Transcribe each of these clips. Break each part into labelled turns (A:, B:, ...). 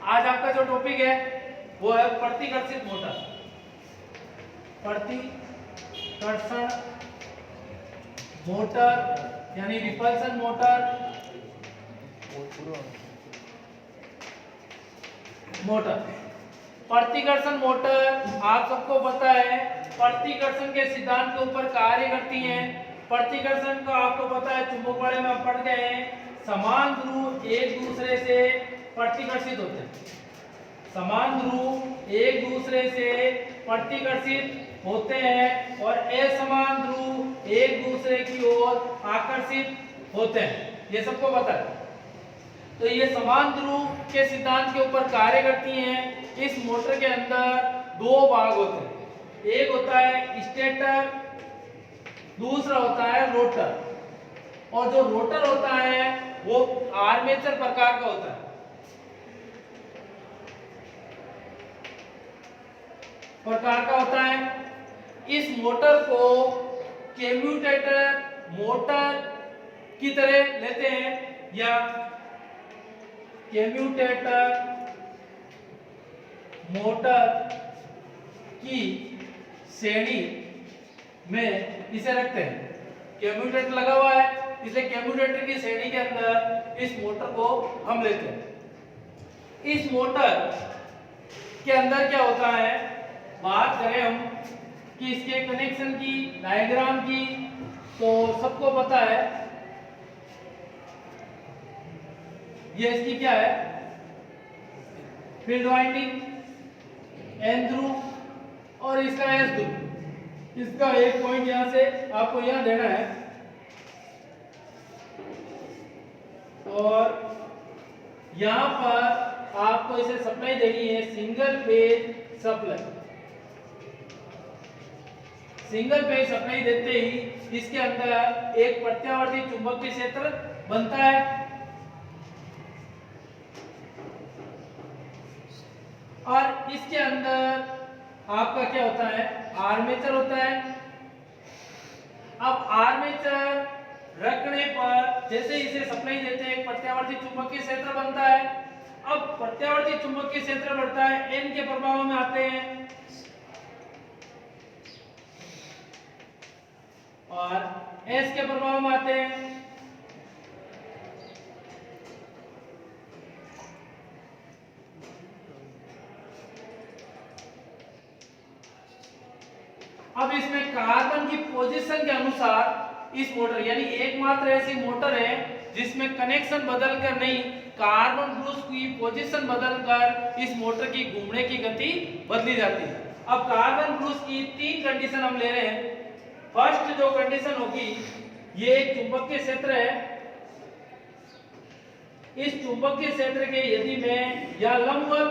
A: आज आपका जो टॉपिक है वो है प्रतिकर्षित मोटर। प्रतिकर्षण मोटर यानी रिपल्सन मोटर। प्रतिकर्षण मोटर आप सबको पता है प्रतिकर्षण के सिद्धांत के ऊपर कार्य करती है। प्रतिकर्षण का आपको पता है चुंबक वाले में आप पढ़ गए हैं, समान ध्रुव एक दूसरे से प्रतिकर्षित होते हैं। समान ध्रुव एक दूसरे से प्रतिकर्षित होते हैं और असमान ध्रुव एक दूसरे की ओर आकर्षित होते हैं, ये सबको पता है। तो ये समान ध्रुव के सिद्धांत के ऊपर कार्य करती हैं। इस मोटर के अंदर दो भाग होते हैं, एक होता है स्टेटर, दूसरा होता है रोटर। और जो रोटर होता है वो आर्मेचर प्रकार का होता है। इस मोटर को कम्यूटेटर मोटर की तरह लेते हैं या कम्यूटेटर मोटर की श्रेणी में इसे रखते हैं। कम्यूटेटर लगा हुआ है इसलिए कम्यूटेटर की श्रेणी के अंदर इस मोटर को हम लेते हैं। इस मोटर के अंदर क्या होता है, बात करें हम कि इसके कनेक्शन की, डायग्राम की, तो सबको पता है ये इसकी क्या है, फील्ड वाइंडिंग एन ध्रुव और इसका एस ध्रुव। इसका एक पॉइंट यहां से आपको यहां देना है और यहां पर आपको इसे सप्लाई देनी है single phase supply. Single phase supply देते ही इसके अंदर एक प्रत्यावर्ती चुंबकीय क्षेत्र बनता है और इसके अंदर आपका क्या होता है, आर्मेचर होता है। अब आर्मेचर रखने पर जैसे इसे सप्लाई देते हैं एक प्रत्यावर्ती चुंबकीय क्षेत्र बनता है। अब प्रत्यावर्ती चुंबकीय क्षेत्र बढ़ता है, एन के प्रभाव में आते हैं और एस के प्रभाव में आते हैं। अब इसमें कार्बन की पोजीशन के अनुसार इस मोटर यानी एकमात्र ऐसी मोटर है जिसमें कनेक्शन बदलकर नहीं, कार्बन ग्रुप की पोजीशन बदलकर इस मोटर की घूमने की गति बदली जाती है। अब कार्बन ग्रुप की तीन कंडीशन हम ले रहे हैं। फर्स्ट जो कंडीशन होगी, ये एक चुंबकीय क्षेत्र है। इस चुंबकीय क्षेत्र के यदि मैं या लंबवत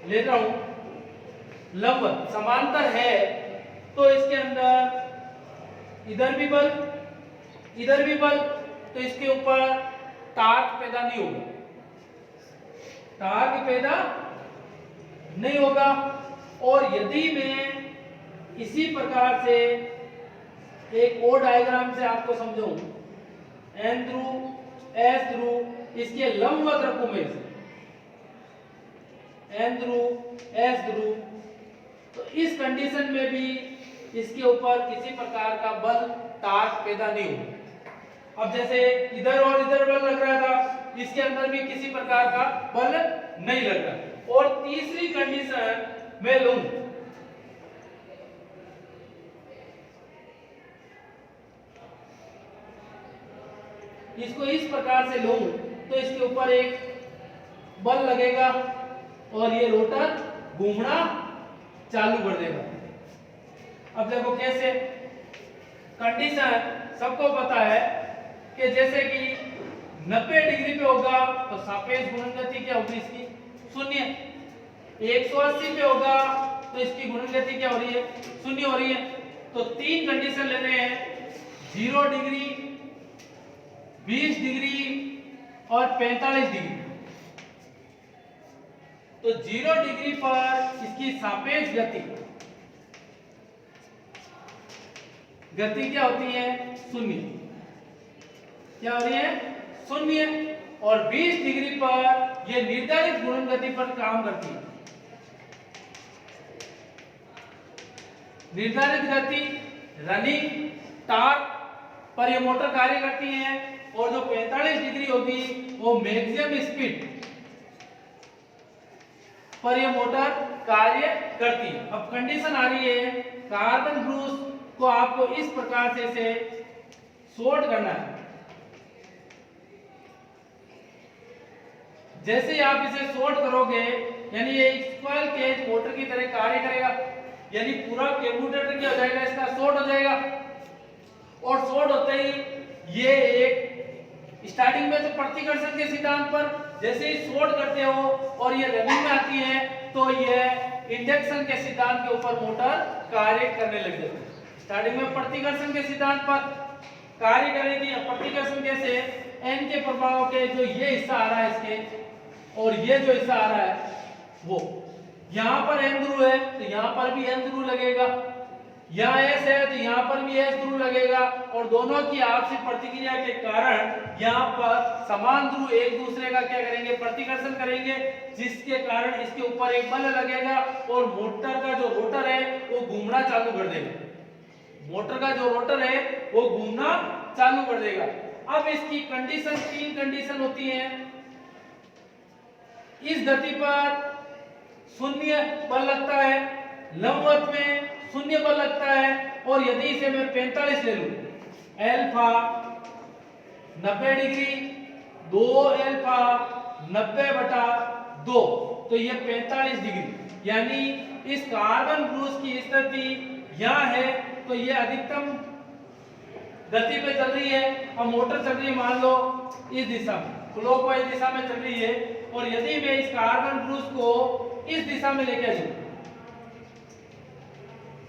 A: लेता हूं, लंबवत समांतर है, तो इसके अंदर इधर भी बल तो इसके ऊपर टार्क पैदा नहीं होगा। और यदि मैं इसी प्रकार से एक और डायग्राम से आपको समझाऊं, एन ध्रुव एस ध्रुव इसके लंबवत रखूं मैं इसे, एन ध्रुव एस ध्रुव, तो इस कंडीशन में भी इसके ऊपर किसी प्रकार का बल टार्क पैदा नहीं होगा। अब जैसे इधर और इधर बल लग रहा था, इसके अंदर भी किसी प्रकार का बल नहीं लग रहा। और तीसरी कंडीशन मैं लूं, इसको इस प्रकार से लूं तो इसके ऊपर एक बल लगेगा और ये रोटर घूमना चालू कर देगा। अब देखो कैसे, कंडीशन सबको पता है कि जैसे कि 90 डिग्री पे होगा तो सापेक्ष गुणन गति क्या होगी इसकी, शून्य। 180 पे होगा तो इसकी गुणन गति क्या हो रही है, शून्य हो रही है। तो तीन कंडीशन ले रहे हैं, 0 डिग्री, 20 डिग्री और 45 डिग्री। तो 0 डिग्री पर इसकी सापेक्ष गति क्या होती है, शून्य। क्या हो रही है, शून्य। और 20 डिग्री पर ये निर्धारित घूर्णन गति पर काम करती है। निर्धारित गति रनिंग टॉर्क पर ये मोटर कार्य करती है और जो 45 डिग्री होगी वो मैक्सिमम स्पीड पर ये मोटर कार्य करती है। अब कंडीशन आ रही है, कार्बन ब्रूस को आपको इस प्रकार से इसे शॉर्ट करना है। जैसे ही आप इसे शॉर्ट करोगे यानी ये स्क्वेयर केज मोटर की तरह कार्य करेगा, यानी पूरा कम्यूटेटर क्या हो जाएगा, इसका शॉर्ट हो जाएगा। और शॉर्ट होते ही ये एक स्टार्टिंग में तो प्रतिकर्षण के सिद्धांत पर जैसे ही शॉर्ट करते हो और ये रनिंग में आती है तो ये इंडक्शन के सिद्धांत के ऊपर मोटर कार्य करने लग जाती है। स्टार्टिंग में प्रतिकर्षण के सिद्धांत पर कार्य करेगी। प्रतिकर्षण कैसे, एन के प्रभाव के जो ये हिस्सा आ रहा है इसके और ये जो हिस्सा आ रहा है वो यहाँ पर एन ध्रुव है तो यहाँ पर भी एन ध्रुव लगेगा, यहाँ एस है तो यहाँ पर भी एस ध्रुव लगेगा और दोनों की आपसी प्रतिक्रिया के कारण यहाँ पर समान ध्रुव एक दूसरे का क्या करेंगे, प्रतिकर्षण करेंगे, जिसके कारण इसके ऊपर एक बल लगेगा और मोटर का जो रोटर है वो घूमना चालू कर देगा। मोटर का जो रोटर है वो घूमना चालू कर देगा। अब इसकी कंडीशन, तीन कंडीशन होती है। इस गति पर शून्य बल लगता है, लंबवत में शून्य बल लगता है और यदि इसे मैं 45 ले लूं, अल्फा 90 डिग्री 2 अल्फा 90/2 तो ये 45 डिग्री, यानी इस कार्बन ब्रूस की स्थिति यहाँ है तो ये अधिकतम गति पे चल रही है। अब मोटर चल रही है मान लो इस दिशा में, क्लॉकवाइज दिशा में चल रही है और यदि मैं इस कार्बन ब्रूस को इस दिशा में लेके आ जाऊं,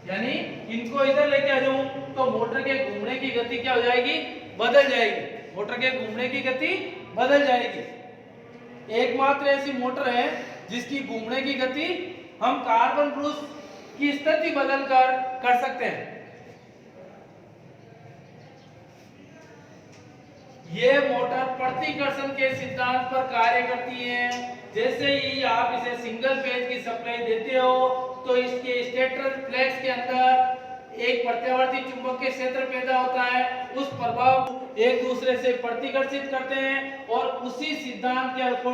A: यानी इनको इधर लेके आ जाऊं तो मोटर के घूमने की गति क्या हो जाएगी, बदल जाएगी। मोटर के घूमने की गति बदल जाएगी। एकमात्र ऐसी मोटर है जिसकी घूमने की गति हम कार्बन ब्रूस की स्थिति बदल कर सकते हैं। ये मोटर प्रतिकर्षण के सिद्धांत पर कार्य करती है। जैसे ही आप इसे सिंगल फेज की सप्लाई देते हो तो इसके स्टेटर फ्लेक्स के अंदर एक प्रत्यावर्ती चुंबकीय क्षेत्र पैदा होता है, उस प्रभाव एक दूसरे से प्रतिकर्षित करते हैं और उसी सिद्धांत के अकॉर्डिंग